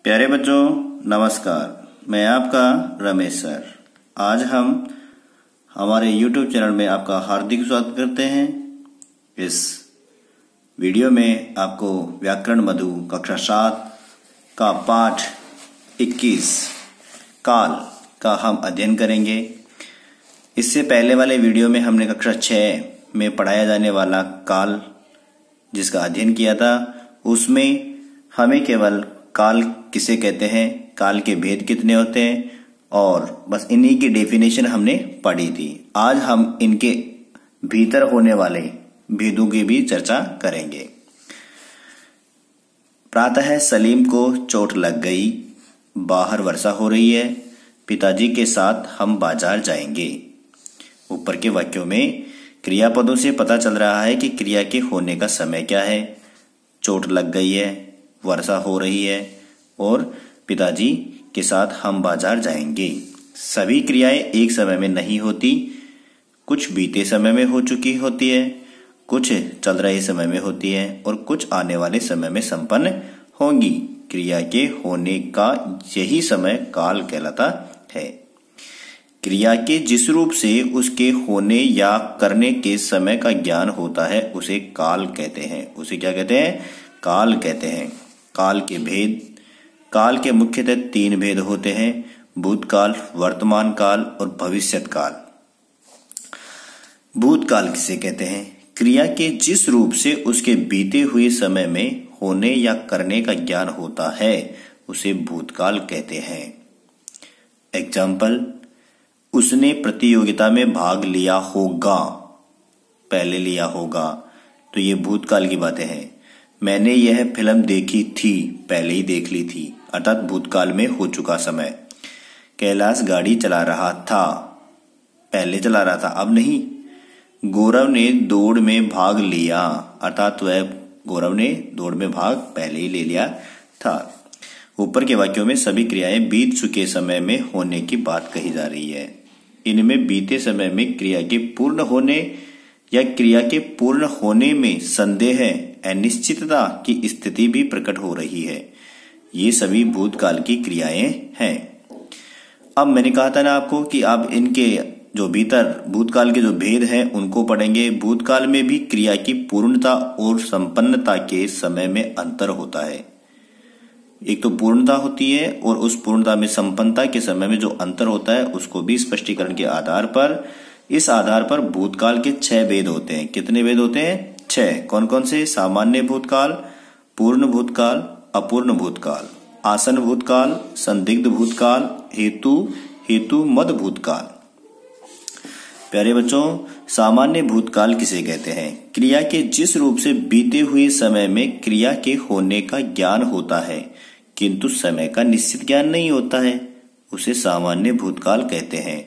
प्यारे बच्चों नमस्कार, मैं आपका रमेश सर। आज हम हमारे YouTube चैनल में आपका हार्दिक स्वागत करते हैं। इस वीडियो में आपको व्याकरण मधु कक्षा 7 का पाठ 21 काल का हम अध्ययन करेंगे। इससे पहले वाले वीडियो में हमने कक्षा 6 में पढ़ाया जाने वाला काल जिसका अध्ययन किया था, उसमें हमें केवल काल किसे कहते हैं, काल के भेद कितने होते हैं और बस इन्हीं की डेफिनेशन हमने पढ़ी थी। आज हम इनके भीतर होने वाले भेदों की भी चर्चा करेंगे। प्रातः सलीम को चोट लग गई, बाहर वर्षा हो रही है, पिताजी के साथ हम बाजार जाएंगे। ऊपर के वाक्यों में क्रियापदों से पता चल रहा है कि क्रिया के होने का समय क्या है। चोट लग गई है, वर्षा हो रही है और पिताजी के साथ हम बाजार जाएंगे। सभी क्रियाएं एक समय में नहीं होती, कुछ बीते समय में हो चुकी होती है, कुछ चल रहे समय में होती है और कुछ आने वाले समय में संपन्न होंगी। क्रिया के होने का यही समय काल कहलाता है। क्रिया के जिस रूप से उसके होने या करने के समय का ज्ञान होता है उसे काल कहते हैं। उसे क्या कहते हैं? काल कहते हैं। काल के भेद, काल के मुख्यतः 3 भेद होते हैं: भूतकाल, वर्तमान काल और भविष्यत काल। भूतकाल किसे कहते हैं? क्रिया के जिस रूप से उसके बीते हुए समय में होने या करने का ज्ञान होता है उसे भूतकाल कहते हैं। एग्जाम्पल, उसने प्रतियोगिता में भाग लिया होगा, पहले लिया होगा, तो ये भूतकाल की बातें हैं। मैंने यह फिल्म देखी थी, पहले ही देख ली थी, अर्थात भूतकाल में हो चुका समय। कैलाश गाड़ी चला रहा था, पहले चला रहा था, अब नहीं। गौरव ने दौड़ में भाग लिया, अर्थात वह गौरव ने दौड़ में भाग पहले ही ले लिया था। ऊपर के वाक्यों में सभी क्रियाएं बीत चुके समय में होने की बात कही जा रही है। इनमें बीते समय में क्रिया के पूर्ण होने या क्रिया के पूर्ण होने में संदेह, अनिश्चितता की स्थिति भी प्रकट हो रही है। ये सभी भूतकाल की क्रियाएं हैं। अब मैंने कहा था ना आपको कि आप इनके जो भीतर भूतकाल के जो भेद हैं उनको पढ़ेंगे। भूतकाल में भी क्रिया की पूर्णता और संपन्नता के समय में अंतर होता है। एक तो पूर्णता होती है और उस पूर्णता में संपन्नता के समय में जो अंतर होता है उसको भी स्पष्टीकरण के आधार पर, इस आधार पर भूतकाल के 6 भेद होते हैं। कितने भेद होते हैं? 6। कौन कौन से? सामान्य भूतकाल, पूर्ण भूतकाल, अपूर्ण भूतकाल, आसन्न भूतकाल, संदिग्ध भूतकाल, हेतु मद भूतकाल। प्यारे बच्चों, सामान्य भूतकाल किसे कहते हैं? क्रिया के जिस रूप से बीते हुए समय में क्रिया के होने का ज्ञान होता है किंतु समय का निश्चित ज्ञान नहीं होता है, उसे सामान्य भूतकाल कहते हैं।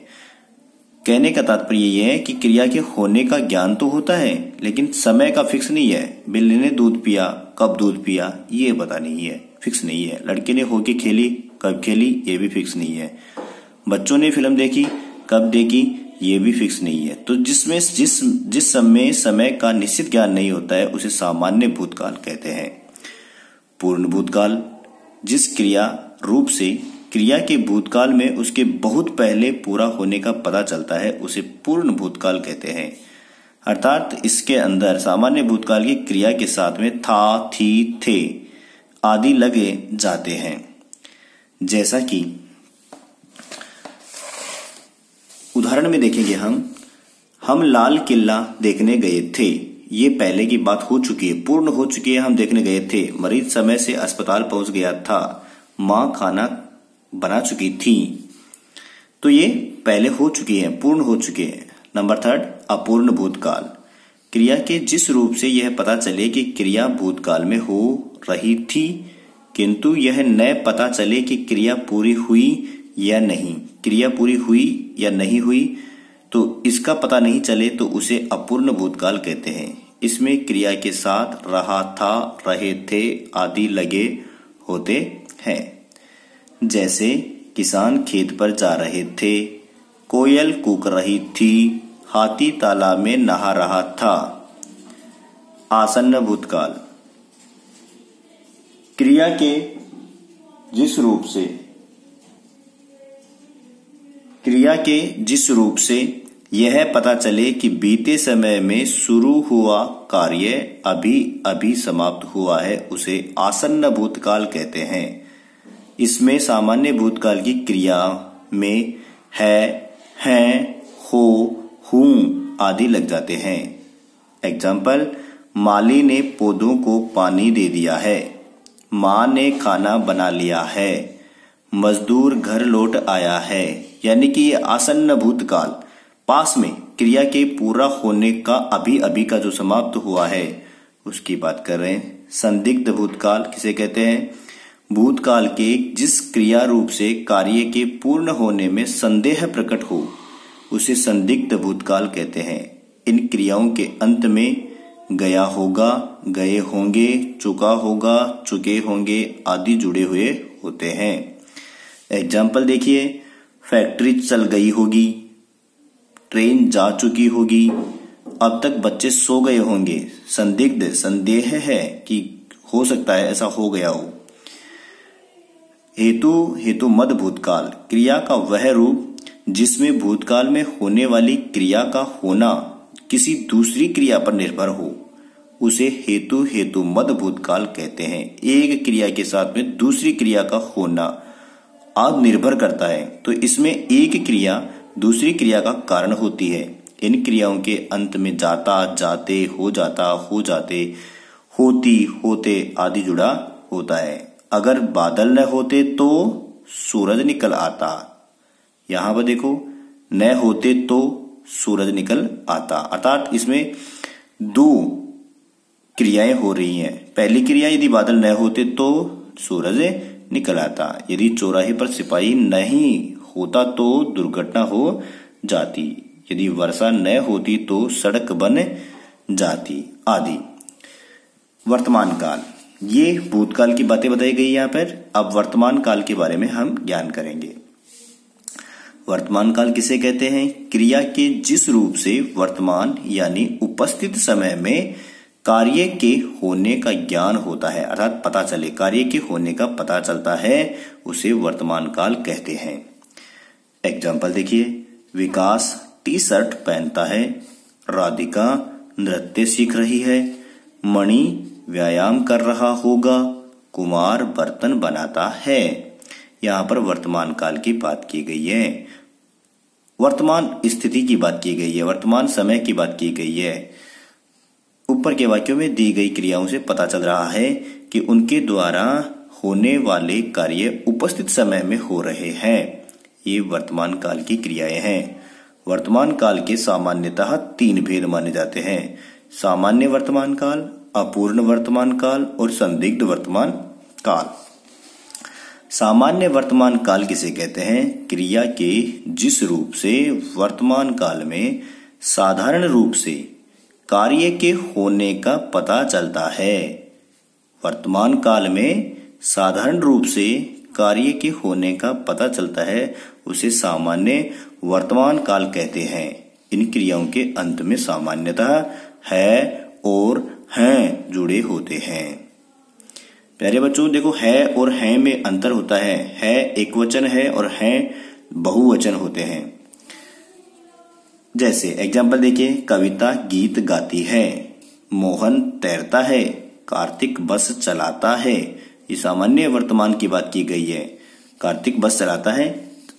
कहने का तात्पर्य यह है कि क्रिया के होने का ज्ञान तो होता है लेकिन समय का फिक्स नहीं है। बिल्ली ने दूध पिया, कब दूध पिया ये पता नहीं है, फिक्स नहीं है। लड़के ने हॉकी खेली, कब खेली ये भी फिक्स नहीं है। बच्चों ने फिल्म देखी, कब देखी ये भी फिक्स नहीं है। तो जिसमें जिस समय का निश्चित ज्ञान नहीं होता है उसे सामान्य भूतकाल कहते हैं। पूर्ण भूतकाल, जिस क्रिया रूप से क्रिया के भूतकाल में उसके बहुत पहले पूरा होने का पता चलता है उसे पूर्ण भूतकाल कहते हैं। अर्थात इसके अंदर सामान्य भूतकाल की क्रिया के साथ में था, थी, थे आदि लगे जाते हैं। जैसा कि उदाहरण में देखेंगे, हम लाल किला देखने गए थे। ये पहले की बात हो चुकी है, पूर्ण हो चुकी है। हम देखने गए थे। मरीज समय से अस्पताल पहुंच गया था। माँ खाना बना चुकी थी। तो ये पहले हो चुकी है, पूर्ण हो चुके हैं। नंबर 3, अपूर्ण भूतकाल। क्रिया के जिस रूप से यह पता चले कि क्रिया भूतकाल में हो रही थी किंतु यह न पता चले कि क्रिया पूरी हुई या नहीं। क्रिया पूरी हुई या नहीं हुई तो इसका पता नहीं चले तो उसे अपूर्ण भूतकाल कहते हैं। इसमें क्रिया के साथ रहा था, रहे थे आदि लगे होते हैं। जैसे किसान खेत पर जा रहे थे, कोयल कूक रही थी, हाथी तालाब में नहा रहा था। आसन्न भूतकाल, क्रिया के जिस रूप से क्रिया के जिस रूप से यह पता चले कि बीते समय में शुरू हुआ कार्य अभी अभी समाप्त हुआ है, उसे आसन्न भूतकाल कहते हैं। इसमें सामान्य भूतकाल की क्रिया में है, हैं, हो, हूं आदि लग जाते हैं। एग्जाम्पल, माली ने पौधों को पानी दे दिया है, माँ ने खाना बना लिया है, मजदूर घर लौट आया है। यानी कि ये आसन्न भूतकाल, पास में क्रिया के पूरा होने का अभी अभी का जो समाप्त हुआ है उसकी बात कर रहे हैं। संदिग्ध भूतकाल किसे कहते हैं? भूतकाल के जिस क्रिया रूप से कार्य के पूर्ण होने में संदेह प्रकट हो उसे संदिग्ध भूतकाल कहते हैं। इन क्रियाओं के अंत में गया होगा, गए होंगे, चुका होगा, चुके होंगे आदि जुड़े हुए होते हैं। एग्जाम्पल देखिए, फैक्ट्री चल गई होगी, ट्रेन जा चुकी होगी, अब तक बच्चे सो गए होंगे। संदिग्ध, संदेह है कि हो सकता है ऐसा हो गया हो। हेतु, हेतु मद भूतकाल, क्रिया का वह रूप जिसमें भूतकाल में होने वाली क्रिया का होना किसी दूसरी क्रिया पर निर्भर हो उसे हेतु, हेतु मद भूतकाल कहते हैं। एक क्रिया के साथ में दूसरी क्रिया का होना अब निर्भर करता है, तो इसमें एक क्रिया दूसरी क्रिया का कारण होती है। इन क्रियाओं के अंत में जाता, जाते, हो जाता, हो जाते, होती, होते आदि जुड़ा होता है। अगर बादल न होते तो सूरज निकल आता। यहां पर देखो, न होते तो सूरज निकल आता, अर्थात इसमें दो क्रियाएं हो रही हैं। पहली क्रिया, यदि बादल न होते तो सूरज निकल आता, यदि चौराहे पर सिपाही नहीं होता तो दुर्घटना हो जाती, यदि वर्षा न होती तो सड़क बन जाती आदि। वर्तमान काल, ये भूतकाल की बातें बताई गई यहाँ पर। अब वर्तमान काल के बारे में हम ज्ञान करेंगे। वर्तमान काल किसे कहते हैं? क्रिया के जिस रूप से वर्तमान यानी उपस्थित समय में कार्य के होने का ज्ञान होता है, अर्थात पता चले, कार्य के होने का पता चलता है, उसे वर्तमान काल कहते हैं। एग्जाम्पल देखिए, विकास टी शर्ट पहनता है, राधिका नृत्य सीख रही है, मणि व्यायाम कर रहा होगा, कुमार बर्तन बनाता है। यहाँ पर वर्तमान काल की बात की गई है, वर्तमान स्थिति की बात की गई है, वर्तमान समय की बात की गई है। ऊपर के वाक्यों में दी गई क्रियाओं से पता चल रहा है कि उनके द्वारा होने वाले कार्य उपस्थित समय में हो रहे हैं। ये वर्तमान काल की क्रियाएं हैं। वर्तमान काल के सामान्यतः तीन भेद माने जाते हैं: सामान्य वर्तमान काल, अपूर्ण वर्तमान काल और संदिग्ध वर्तमान काल। सामान्य वर्तमान काल किसे कहते हैं? क्रिया के जिस रूप से वर्तमान काल में साधारण रूप से कार्य के होने का पता चलता है। वर्तमान काल में साधारण रूप से कार्य के होने का पता चलता है, उसे सामान्य वर्तमान काल कहते हैं। इन क्रियाओं के अंत में सामान्यतः है और हैं जुड़े होते हैं। प्यारे बच्चों देखो, है और हैं में अंतर होता है एक वचन है और हैं बहुवचन होते हैं। जैसे एग्जाम्पल देखिए, कविता गीत गाती है, मोहन तैरता है, कार्तिक बस चलाता है। ये सामान्य वर्तमान की बात की गई है। कार्तिक बस चलाता है,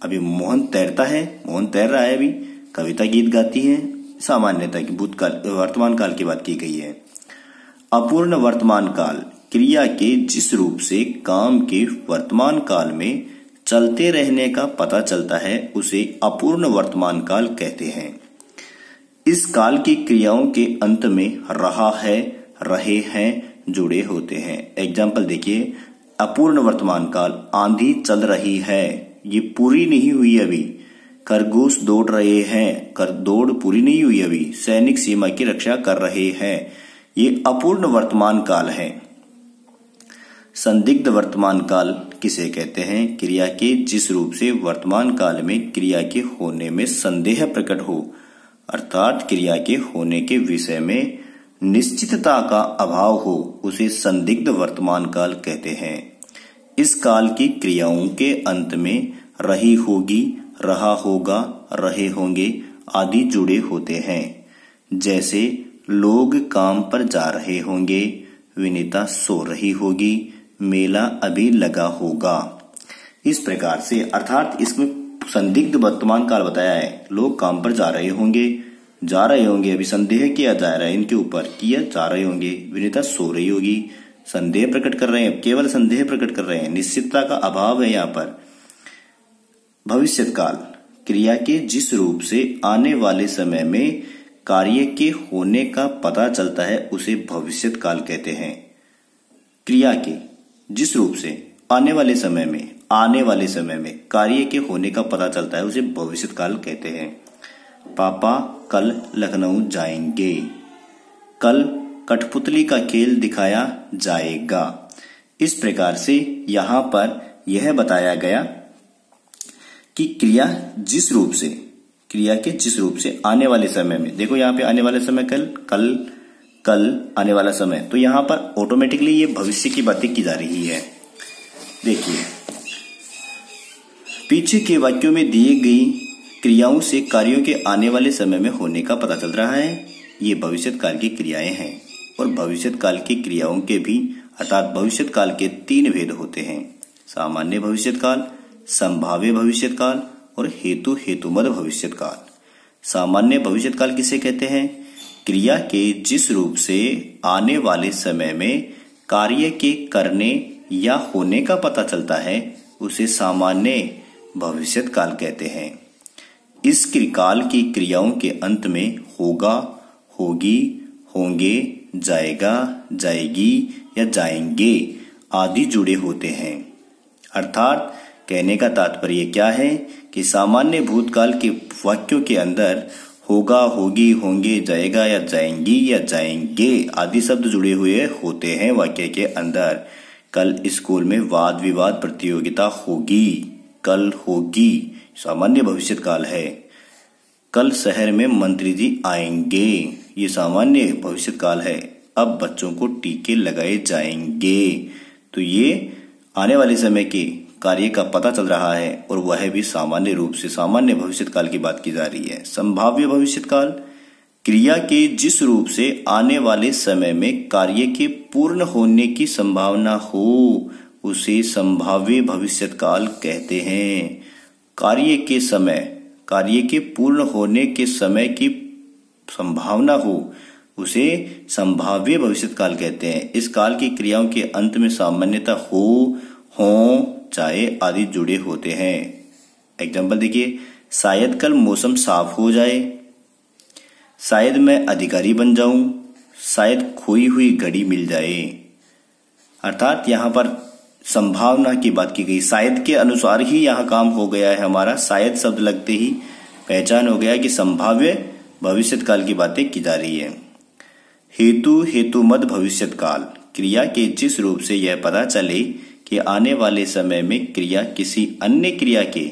अभी मोहन तैरता है, मोहन तैर रहा है अभी, कविता गीत गाती है, सामान्यता की भूतकाल वर्तमान काल की बात की गई है। अपूर्ण वर्तमान काल, क्रिया के जिस रूप से काम के वर्तमान काल में चलते रहने का पता चलता है, उसे अपूर्ण वर्तमान काल कहते हैं। इस काल की क्रियाओं के अंत में रहा है, रहे हैं जुड़े होते हैं। एग्जाम्पल देखिए, अपूर्ण वर्तमान काल, आंधी चल रही है, ये पूरी नहीं हुई अभी। खरगोश दौड़ रहे हैं, कर दौड़ पूरी नहीं हुई अभी। सैनिक सीमा की रक्षा कर रहे हैं, ये अपूर्ण वर्तमान काल है। संदिग्ध वर्तमान काल किसे कहते हैं? क्रिया के जिस रूप से वर्तमान काल में क्रिया के होने में संदेह प्रकट हो, अर्थात क्रिया के होने के विषय में निश्चितता का अभाव हो, उसे संदिग्ध वर्तमान काल कहते हैं। इस काल की क्रियाओं के अंत में रही होगी, रहा होगा, रहे होंगे आदि जुड़े होते हैं। जैसे लोग काम पर जा रहे होंगे, विनीता सो रही होगी, मेला अभी लगा होगा। इस प्रकार से अर्थात इसमें संदिग्ध वर्तमान काल बताया है। लोग काम पर जा रहे होंगे, अभी संदेह किया जा रहा है इनके ऊपर, किया जा रहे होंगे। विनीता सो रही होगी, संदेह प्रकट कर रहे हैं, केवल संदेह प्रकट कर रहे हैं, निश्चितता का अभाव है यहाँ पर। भविष्यत काल, क्रिया के जिस रूप से आने वाले समय में कार्य के होने का पता चलता है उसे भविष्यत काल कहते हैं। क्रिया के जिस रूप से आने वाले समय में कार्य के होने का पता चलता है उसे भविष्यत काल कहते हैं। पापा कल लखनऊ जाएंगे, कल कठपुतली का खेल दिखाया जाएगा। इस प्रकार से यहाँ पर यह बताया गया कि क्रिया के जिस रूप से आने वाले समय में, देखो यहाँ पे आने वाले समय कल आने वाला समय, तो यहाँ पर ऑटोमेटिकली ये भविष्य की बातें की जा रही है। देखिए पीछे के वाक्यों में दिए गई क्रियाओं से कार्यों के आने वाले समय में होने का पता चल रहा है। ये भविष्यत काल की क्रियाएं हैं और भविष्यत काल की क्रियाओं के भी अर्थात भविष्यत काल के 3 भेद होते हैं। सामान्य भविष्यत काल, संभाव्य भविष्यत काल और हेतुमद भविष्यत काल। सामान्य भविष्यत काल किसे कहते हैं? क्रिया के जिस रूप से आने वाले समय में कार्य के करने या होने का पता चलता है उसे सामान्य भविष्यत काल कहते हैं। इस काल की क्रियाओं के अंत में होगा, होगी, होंगे, जाएगा, जाएगी या जाएंगे आदि जुड़े होते हैं। अर्थात कहने का तात्पर्य क्या है कि सामान्य भूतकाल के वाक्यों के अंदर होगा, होगी, होंगे, जाएगा या जाएंगी या जाएंगे आदि शब्द जुड़े हुए होते हैं वाक्य के अंदर। कल स्कूल में वाद विवाद प्रतियोगिता होगी, कल होगी सामान्य भविष्यत काल है। कल शहर में मंत्री जी आएंगे, ये सामान्य भविष्यत काल है। अब बच्चों को टीके लगाए जाएंगे, तो ये आने वाले समय के कार्य का पता चल रहा है और वह भी सामान्य रूप से सामान्य भविष्यत काल की बात की जा रही है। संभाव्य भविष्यत काल, क्रिया के जिस रूप से आने वाले समय में कार्य के पूर्ण होने की संभावना हो उसे संभाव्य भविष्यत काल कहते हैं। कार्य के पूर्ण होने के समय की संभावना हो उसे संभाव्य भविष्यत काल कहते हैं। इस काल की क्रियाओं के अंत में सामान्यता हो, चाहे आदि जुड़े होते हैं। एग्जाम्पल देखिए, शायद कल मौसम साफ हो जाए, शायद मैं अधिकारी बन जाऊं, शायद खोई हुई घड़ी मिल जाए। अर्थात यहाँ पर संभावना की बात की गई, शायद के अनुसार ही यहाँ काम हो गया है हमारा। शायद शब्द लगते ही पहचान हो गया कि संभाव्य भविष्यत काल की बातें की जा रही है। हेतुमद भविष्यत काल, क्रिया के जिस रूप से यह पता चले कि आने वाले समय में क्रिया किसी अन्य क्रिया के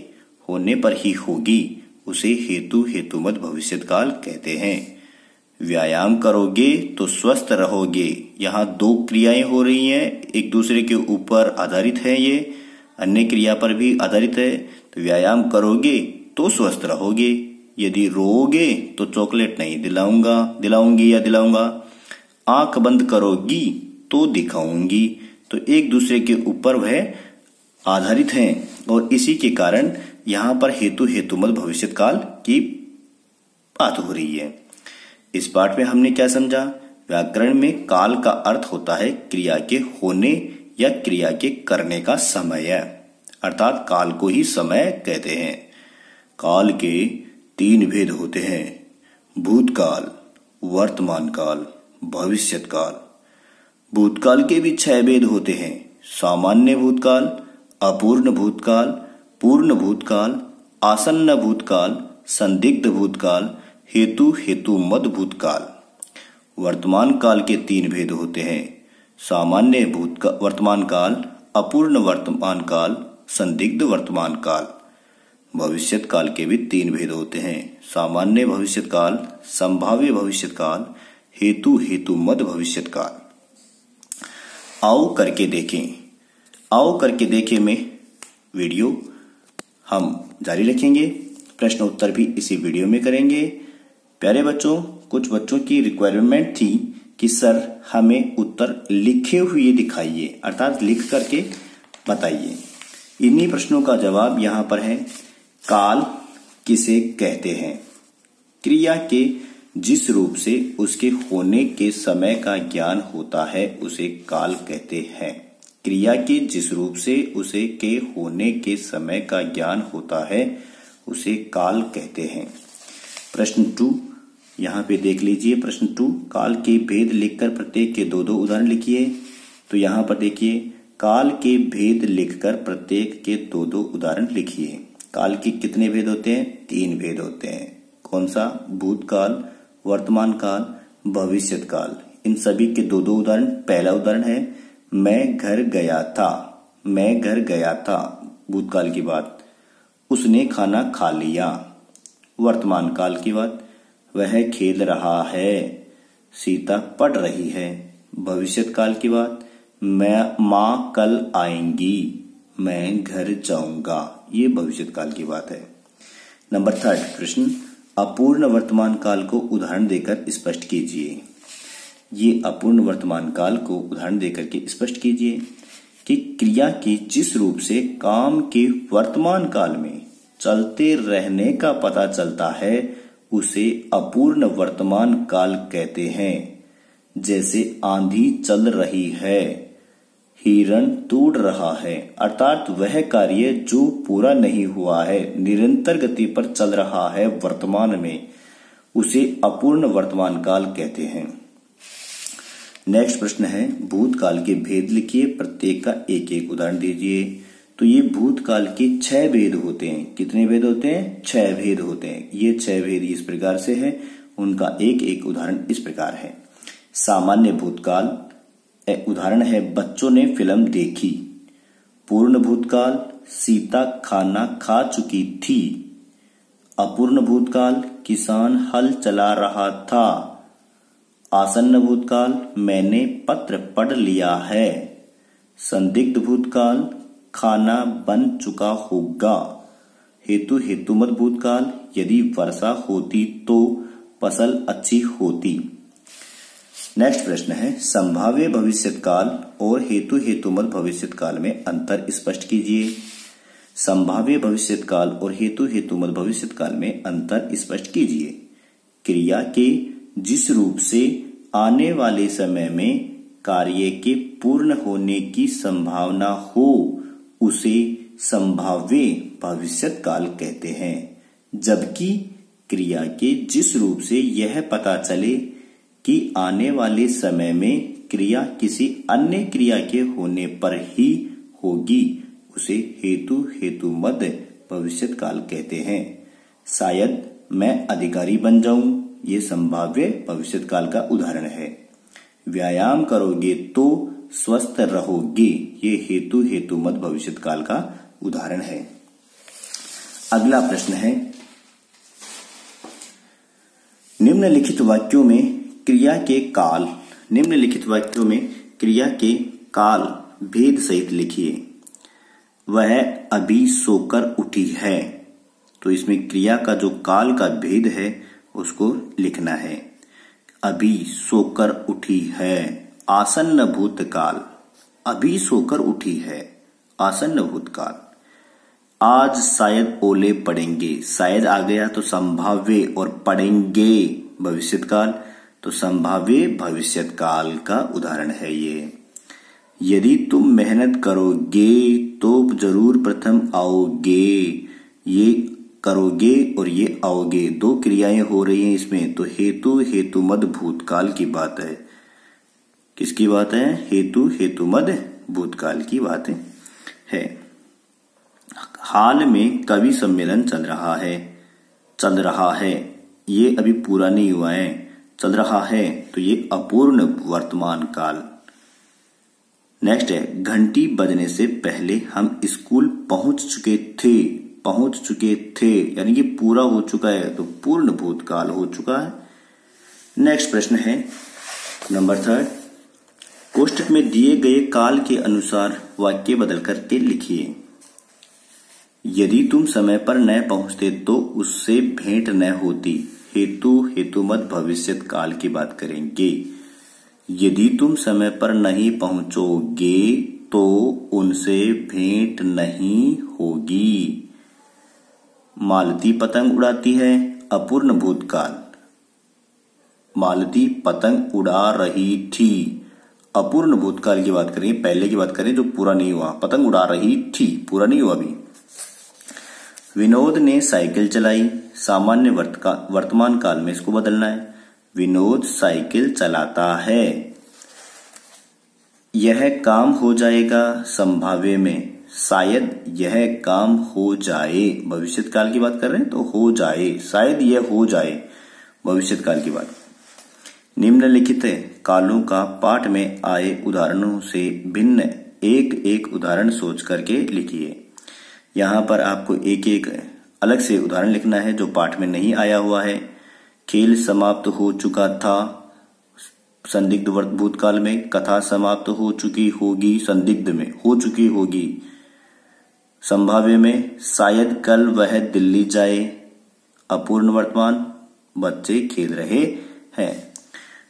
होने पर ही होगी उसे हेतुमद भविष्यत काल कहते हैं। व्यायाम करोगे तो स्वस्थ रहोगे, यहाँ 2 क्रियाएं हो रही हैं, एक दूसरे के ऊपर आधारित है, ये अन्य क्रिया पर भी आधारित है। तो व्यायाम करोगे तो स्वस्थ रहोगे, यदि रोओगे तो चॉकलेट नहीं दिलाऊंगी या दिलाऊंगा। आंख बंद करोगी तो दिखाऊंगी, तो एक दूसरे के ऊपर वह आधारित हैं और इसी के कारण यहाँ पर हेतुमद भविष्यत काल की बात हो रही है। इस पाठ में हमने क्या समझा? व्याकरण में काल का अर्थ होता है क्रिया के होने या क्रिया के करने का समय, अर्थात काल को ही समय कहते हैं। काल के 3 भेद होते हैं, भूतकाल, वर्तमान काल, भविष्यत काल। भूतकाल के भी 6 भेद होते हैं, सामान्य भूतकाल, अपूर्ण भूतकाल, पूर्ण भूतकाल, आसन्न भूतकाल, संदिग्ध भूतकाल, हेतुमद भूतकाल। वर्तमान काल के 3 भेद होते हैं, सामान्य वर्तमान काल, अपूर्ण वर्तमान काल, संदिग्ध वर्तमान काल। भविष्यत काल के भी 3 भेद होते हैं, सामान्य भविष्यत काल, संभाव्य भविष्यत काल, हेतुमद भविष्यत काल। आओ करके देखें। आओ करके देखे में वीडियो हम जारी रखेंगे। प्रश्न उत्तर भी इसी वीडियो में करेंगे। प्यारे बच्चों, कुछ बच्चों की रिक्वायरमेंट थी कि सर हमें उत्तर लिखे हुए दिखाइए, अर्थात लिख करके बताइए। इन्हीं प्रश्नों का जवाब यहां पर है। काल किसे कहते हैं? क्रिया के जिस रूप से उसके होने के समय का ज्ञान होता है उसे काल कहते हैं। क्रिया के जिस रूप से उसे के होने के समय का ज्ञान होता है उसे काल कहते हैं। प्रश्न 2 यहाँ पे देख लीजिए। प्रश्न 2, काल के भेद लिखकर प्रत्येक के 2-2 उदाहरण लिखिए। तो यहाँ पर देखिए, काल के भेद लिखकर प्रत्येक के 2-2 उदाहरण लिखिए। काल के कितने भेद होते हैं? 3 भेद होते हैं। कौन सा? भूतकाल, वर्तमान काल, भविष्यत काल। इन सभी के 2-2 उदाहरण। पहला उदाहरण है मैं घर गया था। मैं घर गया था, भूतकाल की बात। उसने खाना खा लिया, वर्तमान काल की बात। वह खेल रहा है, सीता पढ़ रही है, भविष्यत काल की बात। माँ कल आएंगी, मैं घर जाऊंगा, ये भविष्यत काल की बात है। नंबर 3 प्रश्न, अपूर्ण वर्तमान काल को उदाहरण देकर स्पष्ट कीजिए। ये अपूर्ण वर्तमान काल को उदाहरण देकर के स्पष्ट कीजिए कि क्रिया के जिस रूप से काम के वर्तमान काल में चलते रहने का पता चलता है उसे अपूर्ण वर्तमान काल कहते हैं। जैसे आंधी चल रही है, हिरण तोड़ रहा है, अर्थात वह कार्य जो पूरा नहीं हुआ है, निरंतर गति पर चल रहा है वर्तमान में, उसे अपूर्ण वर्तमान काल कहते हैं। नेक्स्ट प्रश्न है, भूतकाल के भेद लिखिए, प्रत्येक का 1-1 उदाहरण दीजिए। तो ये भूतकाल के 6 भेद होते हैं। कितने भेद होते हैं? 6 भेद होते हैं। ये 6 भेद इस प्रकार से है, उनका 1-1 उदाहरण इस प्रकार है। सामान्य भूतकाल, उदाहरण है बच्चों ने फिल्म देखी। पूर्ण भूतकाल, सीता खाना खा चुकी थी। अपूर्ण भूतकाल, किसान हल चला रहा था। आसन्न भूतकाल, मैंने पत्र पढ़ लिया है। संदिग्ध भूतकाल, खाना बन चुका होगा। हेतुमत भूतकाल, यदि वर्षा होती तो फसल अच्छी होती। नेक्स्ट प्रश्न है, संभाव्य भविष्यत काल और हेतुमत भविष्यत काल में अंतर स्पष्ट कीजिए। संभाव्य भविष्यत काल और हेतुमत भविष्यत काल में अंतर स्पष्ट कीजिए। क्रिया के जिस रूप से आने वाले समय में कार्य के पूर्ण होने की संभावना हो उसे संभाव्य भविष्यत काल कहते हैं। जबकि क्रिया के जिस रूप से यह पता चले कि आने वाले समय में क्रिया किसी अन्य क्रिया के होने पर ही होगी उसे हेतुमत भविष्यत काल कहते हैं। शायद मैं अधिकारी बन जाऊं, ये संभाव्य भविष्यत काल का उदाहरण है। व्यायाम करोगे तो स्वस्थ रहोगे, ये हेतुमत भविष्यत काल का उदाहरण है। अगला प्रश्न है, निम्नलिखित वाक्यों में क्रिया के काल, निम्नलिखित वाक्यों में क्रिया के काल भेद सहित लिखिए। वह अभी सोकर उठी है। तो इसमें क्रिया का जो काल का भेद है उसको लिखना है। अभी सोकर उठी है, आसन्न भूतकाल। अभी सोकर उठी है, आसन्न भूतकाल। आज शायद ओले पड़ेंगे, शायद आ गया तो संभाव्य, और पड़ेंगे भविष्यत काल, तो संभाव्य भविष्यत काल का उदाहरण है ये। यदि तुम मेहनत करोगे तो जरूर प्रथम आओगे, ये करोगे और ये आओगे, 2 क्रियाएं हो रही हैं इसमें, तो हेतुमत भूतकाल की बात है। किसकी बात है? हेतुमत भूतकाल की बात है। हाल में कवि सम्मेलन चल रहा है, ये अभी पूरा नहीं हुआ है, चल रहा है, तो ये अपूर्ण वर्तमान काल। नेक्स्ट है, घंटी बजने से पहले हम स्कूल पहुंच चुके थे, यानी कि पूरा हो चुका है, तो पूर्ण भूतकाल हो चुका है। नेक्स्ट प्रश्न है नंबर 3, कोष्ठक में दिए गए काल के अनुसार वाक्य बदल करके लिखिए। यदि तुम समय पर न पहुंचते तो उससे भेंट न होती। हेतुमत भविष्यत काल की बात करेंगे। यदि तुम समय पर नहीं पहुंचोगे तो उनसे भेंट नहीं होगी। मालती पतंग उड़ाती है, अपूर्ण भूतकाल। मालती पतंग उड़ा रही थी, अपूर्ण भूतकाल की बात करें, पहले की बात करें जो पूरा नहीं हुआ। पतंग उड़ा रही थी, पूरा नहीं हुआ अभी। विनोद ने साइकिल चलाई, सामान्य वर्तमान काल में इसको बदलना है। विनोद साइकिल चलाता है। यह काम हो जाएगा, संभाव्य में। शायद यह काम हो जाए, भविष्यत काल की बात कर रहे हैं तो हो जाए, शायद यह हो जाए, भविष्यत काल की बात। निम्नलिखित कालों का पाठ में आए उदाहरणों से भिन्न एक एक उदाहरण सोच करके लिखिए। यहाँ पर आपको एक एक अलग से उदाहरण लिखना है जो पाठ में नहीं आया हुआ है। खेल समाप्त हो चुका था, संदिग्ध भूतकाल में। कथा समाप्त हो चुकी होगी, संदिग्ध में हो चुकी होगी। संभाव्य में शायद कल वह दिल्ली जाए, अपूर्ण वर्तमान। बच्चे खेल रहे हैं।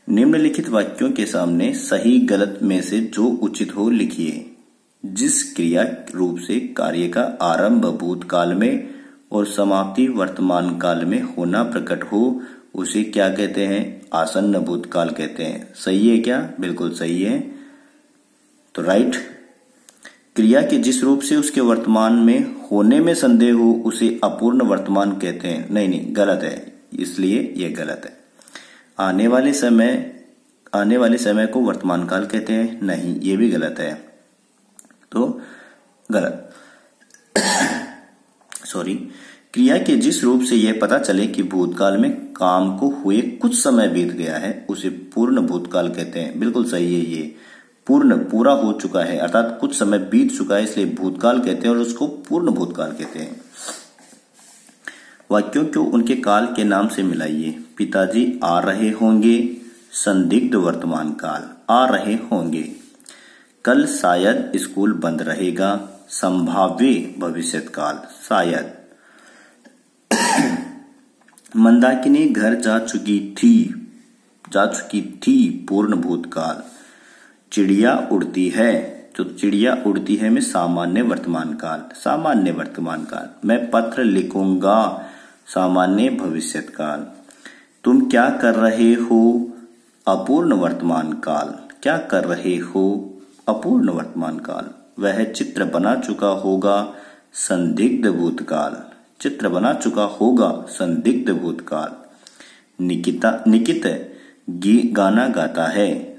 निम्नलिखित वाक्यों के सामने सही गलत में से जो उचित हो लिखिए। जिस क्रिया रूप से कार्य का आरंभ भूतकाल में और समाप्ति वर्तमान काल में होना प्रकट हो उसे क्या कहते हैं? आसन्न भूतकाल कहते हैं। सही है क्या? बिल्कुल सही है। तो राइट। क्रिया के जिस रूप से उसके वर्तमान में होने में संदेह हो उसे अपूर्ण वर्तमान कहते हैं। नहीं, गलत है, इसलिए यह गलत है। आने वाले समय को वर्तमान काल कहते हैं। नहीं, ये भी गलत है, तो गलत। सॉरी। क्रिया के जिस रूप से यह पता चले कि भूतकाल में काम को हुए कुछ समय बीत गया है उसे पूर्ण भूतकाल कहते हैं। बिल्कुल सही है, ये पूरा हो चुका है, अर्थात कुछ समय बीत चुका है, इसलिए भूतकाल कहते हैं और उसको पूर्ण भूतकाल कहते हैं। वाक्यों को उनके काल के नाम से मिलाइए। पिताजी आ रहे होंगे, संदिग्ध वर्तमान काल, आ रहे होंगे। कल शायद स्कूल बंद रहेगा, संभाव्य भविष्यत काल, शायद। मंदाकिनी घर जा चुकी थी, पूर्ण भूतकाल। चिड़िया उड़ती है, तो चिड़िया उड़ती है में सामान्य वर्तमान काल। मैं पत्र लिखूंगा, सामान्य भविष्यत काल। तुम क्या कर रहे हो? अपूर्ण वर्तमान काल। क्या कर रहे हो? अपूर्ण वर्तमान काल। वह चित्र बना चुका होगा, संदिग्ध भूतकाल। चित्र बना चुका होगा, संदिग्ध भूतकाल। निकित गाना गाता है,